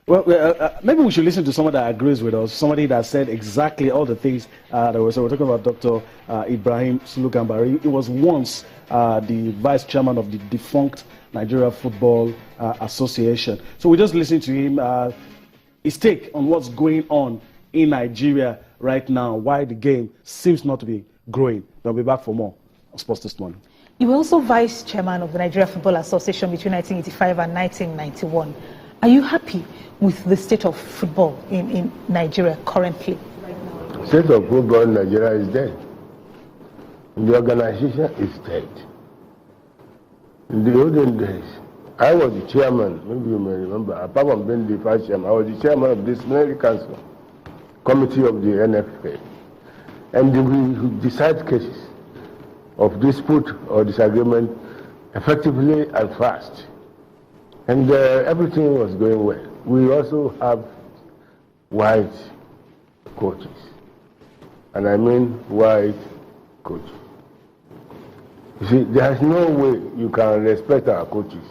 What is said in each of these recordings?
Well, maybe we should listen to someone that agrees with us, somebody that said exactly all the things that we're talking about. Dr. Ibrahim Sulu Gambari. He was once the vice chairman of the defunct Nigeria Football Association. So we just listened to him, his take on what's going on in Nigeria right now, why the game seems not to be growing. They'll be back for more on Sports this morning. You were also vice chairman of the Nigeria Football Association between 1985 and 1991. Are you happy with the state of football in Nigeria currently? The state of football in Nigeria is dead. The organization is dead. In the olden days, I was the chairman, maybe you may remember, apart from being the vice chairman, I was the chairman of the disciplinary council committee of the NFA. And we decide cases of dispute or disagreement effectively and fast. And everything was going well. We also have white coaches. And I mean white coaches. You see, there is no way you can respect our coaches.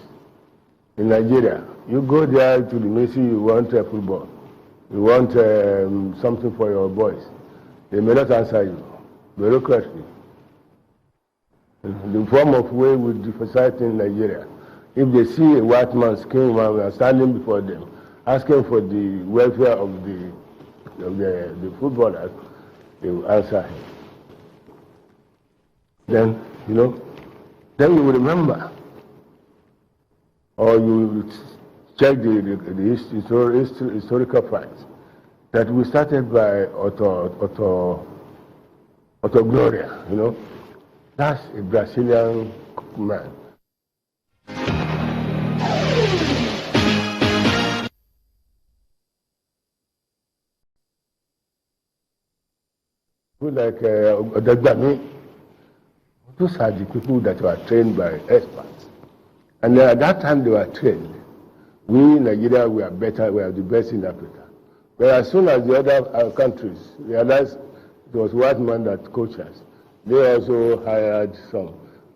In Nigeria, you go there to the ministry, you want football. You want something for your boys. They may not answer you. Bureaucracy. The form of way with the society in Nigeria. If they see a white man, skin man, standing before them, asking for the welfare of the footballers, they will answer him. Then, then you will remember, or you will check the historical facts, that we started by Otto Gloria, That's a Brazilian man. People like Odagbami, those are the people that were trained by experts. And at that time they were trained. We in Nigeria, we are better, we are the best in Africa. But as soon as the other countries realized it was white man that coached us, they also hired some.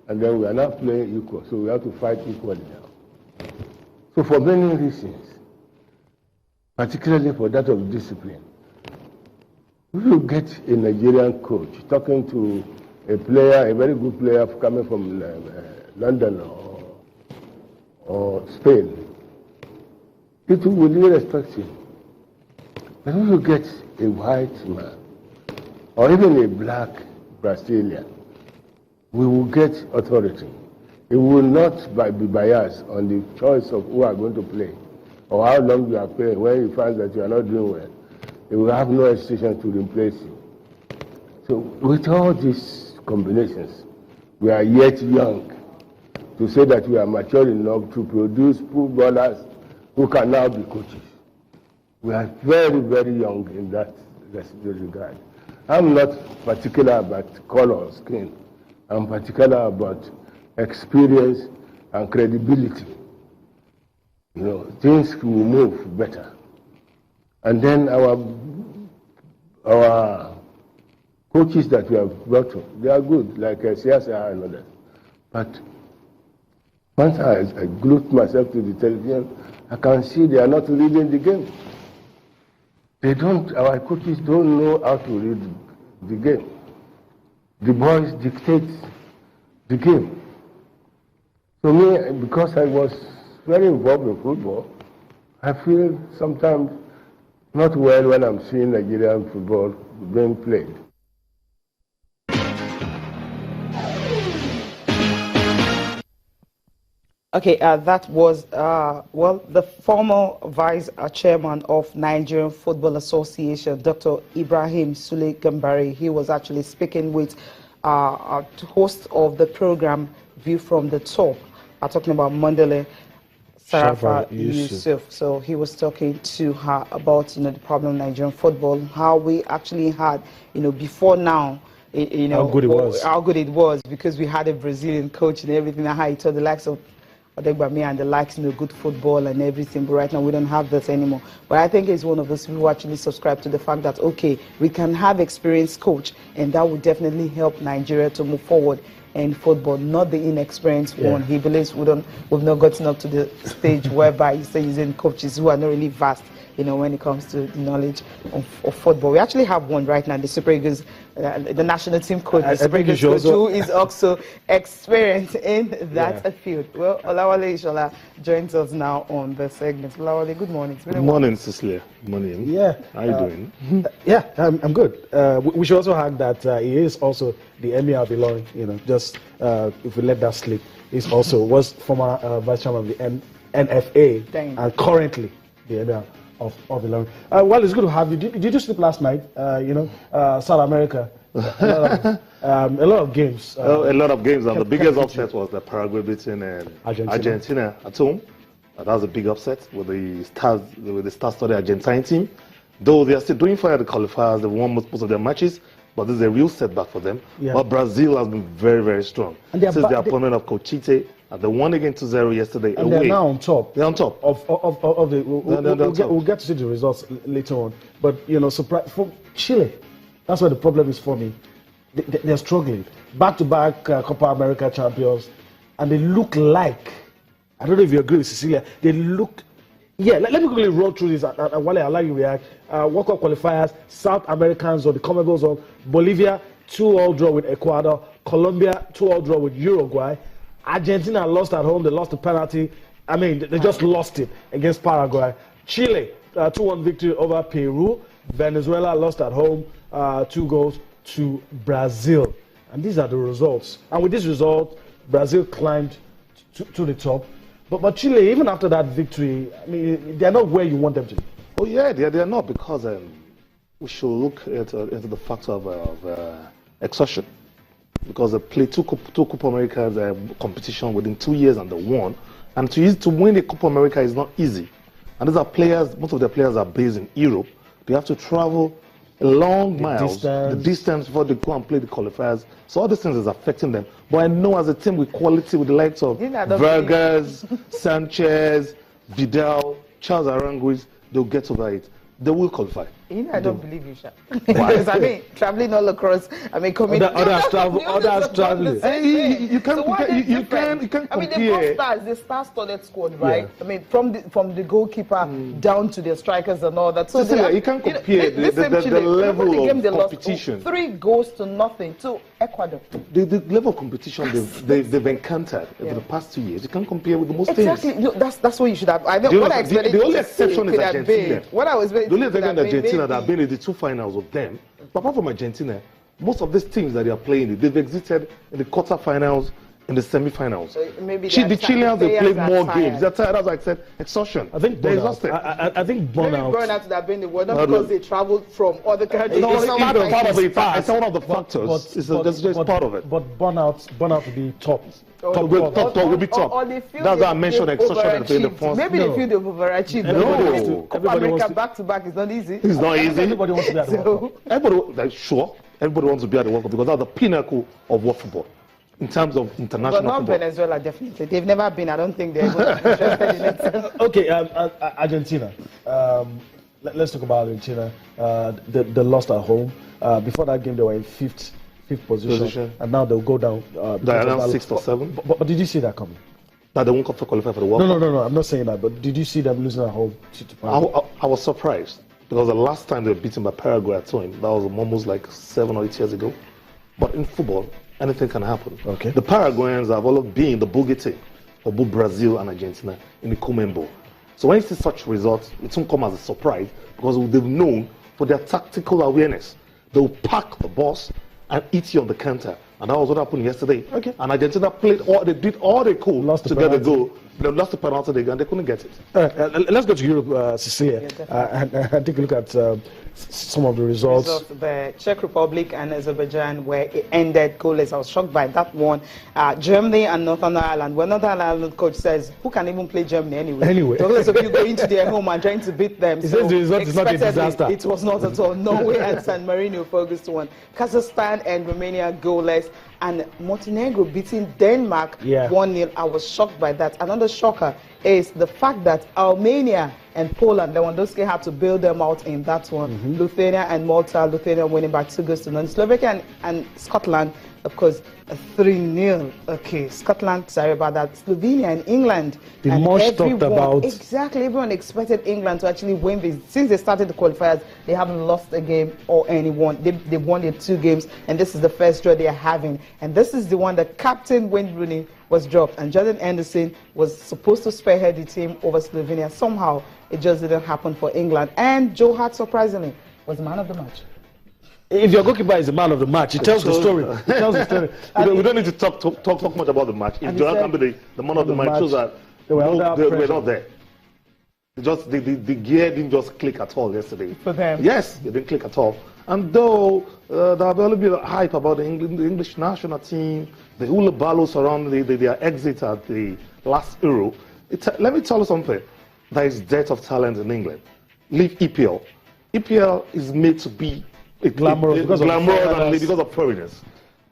And then we are now playing equal, so we have to fight equally now. So for many reasons, particularly for that of discipline, if you get a Nigerian coach talking to a player, a very good player coming from London or Spain, people will really respect him. But if you get a white man, or even a black Brazilian, we will get authority. It will not be biased on the choice of who are going to play, or how long you are playing. When he finds that you are not doing well, they will have no hesitation to replace you. So with all these combinations, we are yet young to say that we are mature enough to produce footballers who can now be coaches. We are very, very young in that regard. I'm not particular about color or skin. I'm particular about experience and credibility. Things will move better. And then our coaches that we have brought to, they are good, like CSR and others. But once I glued myself to the television, I can see they are not reading the game. Our coaches don't know how to read the game. The boys dictate the game. So me, because I was very involved in football, I feel sometimes not well when I'm seeing Nigerian football being played. Okay, that was, the former vice chairman of Nigerian Football Association, Dr. Ibrahim Sule Gambari. He was actually speaking with a host of the program View from the Top, talking about Mandela Sarafa Yusuf. So he was talking to her about, the problem of Nigerian football, how we actually had, before now, how good it was because we had a Brazilian coach and everything, and how he told the likes of Odegbami and the likes, good football and everything, but right now we don't have that anymore. But I think it's one of those people who actually subscribe to the fact that, okay, we can have experienced coach, and that would definitely help Nigeria to move forward in football, not the inexperienced one. He believes we've not gotten up to the stage whereby he's using coaches who are not really vast, when it comes to the knowledge of football. We actually have one right now, the Super Eagles, the national team coach, the Super Eagles coach, who is also experienced in that field. Well, Olawale Ishola joins us now on the segment. Olawale, good morning. Good morning, Cecilia. Good morning. Yeah. How are you doing? Yeah, I'm good. We should also add that he is also the Emir of Ilorin, just if we let that slip. He's also was former vice chairman of the NFA and currently the Emir of Ilorin. Well, it's good to have you. Did you sleep last night? South America, a lot of games. A lot of games, and the biggest upset was the Paraguay beating Argentina at home. That was a big upset with the star-studded Argentine team. Though they are still doing fine at the qualifiers, they won most of their matches, but this is a real setback for them. Yeah. But Brazil has been very, very strong since the appointment of Cochite. They won again 2-0 yesterday. And they're now on top. They're on top of the. We'll get to see the results later on. But surprise for Chile. That's where the problem is for me. They're struggling. Back-to-back Copa America champions, and they look like. I don't know if you agree with Cecilia. They look. Yeah, let me quickly run through this. And while I allow you to react, World Cup qualifiers: South Americans or the CONMEBOL zone. Bolivia 2-2 draw with Ecuador. Colombia 2-2 draw with Uruguay. Argentina lost at home. They lost the penalty. I mean, they just lost it against Paraguay. Chile, 2-1 victory over Peru. Venezuela lost at home, 2 goals to Brazil. And these are the results. And with this result, Brazil climbed to the top. But Chile, even after that victory, I mean, they're not where you want them to be. Oh, yeah, they're not, because we should look into the factor of exhaustion. Because they played two Copa America competition within 2 years and they won. And to win a Copa America is not easy. And these are players, most of the players are based in Europe. They have to travel a long miles, the distance before they go and play the qualifiers. So all these things is affecting them. But I know as a team with quality, with the likes of Vargas, Sanchez, Vidal, Charles Aranguiz, they'll get over it. They will qualify. I don't believe you, Sha. Because I mean, traveling all across, coming. Others traveling. You can't compare. I mean, the star-studded squad, right? Yeah. I mean, from the goalkeeper down to the strikers and all that. So you can't compare the level of competition. 3 goals to nothing to Ecuador. The level of competition they've encountered over the past 2 years, you can't compare with the most teams. Exactly. That's what you should have. I mean, the only exception is Argentina. What I was the only exception is Argentina that have been in the 2 finals with them. But apart from Argentina, most of these teams that they are playing, they've exited in the quarterfinals, in the semi-finals. So maybe the Chileans, they played more games. That's why I said exhaustion. I think they're exhausted. I think burnout. Maybe burnout would have been the word, not because they traveled from other countries. It's part of it. It's one of the factors. It's part of it. But burnout will be top. Top will be top. That's why I mentioned exhaustion in the first. Maybe they feel they've overachieved. No. Copa America back-to-back is not easy. It's not easy. Everybody wants to be at the World Cup. Everybody wants to be at the World Cup because that's the pinnacle of world football in terms of international football. But not Venezuela, definitely. They've never been. I don't think they're interested in it. Okay, Argentina. Let's talk about Argentina. They lost at home. Before that game, they were in fifth position, and now they'll go down. They're around 6th or 7th. But did you see that coming? That they won't qualify for the World Cup? No. I'm not saying that. But did you see them losing at home? I was surprised because the last time they were beaten by Paraguay at home, that was almost like 7 or 8 years ago. But in football, anything can happen. Okay. The Paraguayans have always been the bogey team of both Brazil and Argentina in the CONMEBOL. So when you see such results, it won't come as a surprise because they've known for their tactical awareness. They'll pack the bus and eat you on the counter. And that was what happened yesterday. Okay. And Argentina they did all they could to get the goal. They lost the penalty and they couldn't get it. Let's go to Europe, Cecilia, and take a look at some of the results. The Czech Republic and Azerbaijan, where it ended goalless. I was shocked by that one. Germany and Northern Ireland. Well, Northern Ireland coach says, who can even play Germany anyway? So if you go into their home and trying to beat them. He says the result is not a disaster. It was not at all. Norway and San Marino focused on. Kazakhstan and Romania goalless. and Montenegro beating Denmark 1-0. I was shocked by that. Another shocker is the fact that Armenia and Poland, Lewandowski had to bail them out in that one. Lithuania and Malta, Lithuania winning by 2-0. Slovakia and Scotland, of course, a 3-0. Okay, Scotland, sorry about that. Slovenia and England. The most talked about. Exactly, everyone expected England to actually win this. Since they started the qualifiers, they haven't lost a game or anyone. They won their 2 games, and this is the first draw they are having. And this is the one that Captain Wayne Rooney was dropped, and Jordan Anderson was supposed to spearhead the team over Slovenia. Somehow, it just didn't happen for England. And Joe Hart, surprisingly, was man of the match. If your goalkeeper is the man of the match, it tells the story. It tells the story. We don't need to talk much about the match. If Jordan can be the man of the match, shows that they were not there. The gear didn't just click at all yesterday. For them? Yes, it didn't click at all. And though there will be a little bit of hype about the English national team, the hula balloons around their exit at the last Euro, let me tell you something. There is dearth of talent in England. Leave EPL. EPL is made to be glamorous because of foreigners.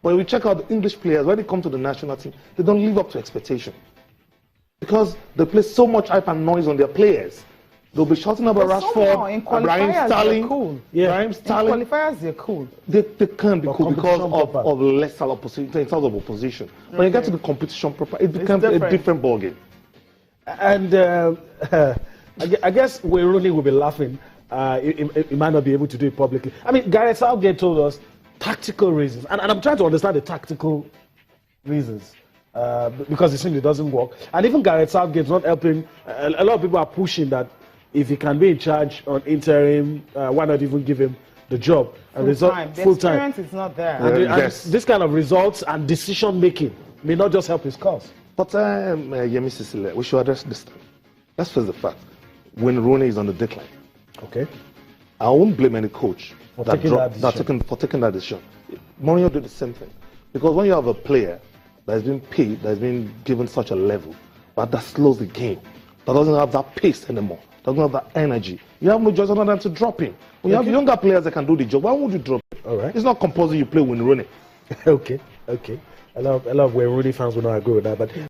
But if we check out the English players, when they come to the national team, they don't live up to expectation. Because they place so much hype and noise on their players. They'll be shouting about Rashford, Raheem Sterling. Cool. Raheem Sterling. In qualifiers, they're cool. They can't be cool because of lesser opposition, in terms of opposition. When you get to the competition proper, it becomes a different ballgame. And I guess Wayne Rooney will be laughing. He might not be able to do it publicly. I mean, Gareth Southgate told us tactical reasons, and I'm trying to understand the tactical reasons because it simply doesn't work. And even Gareth Southgate's not helping. A lot of people are pushing that if he can be in charge on interim, why not even give him the job? Full time. The experience is not there. And this kind of results and decision making may not just help his cause. But Yemi Sisile, we should address this thing. Let's face the fact. When Rooney is on the decline. Okay. I won't blame any coach for taking that decision. Mourinho did the same thing. Because when you have a player that has been paid, that has been given such a level, but that slows the game, that doesn't have that pace anymore, doesn't have that energy, you have no choice other than to drop him. When you have younger players that can do the job, why would you drop him? All right. It's not compulsory you play when Rooney. Okay. A lot of Wayne Rooney fans will not agree with that, but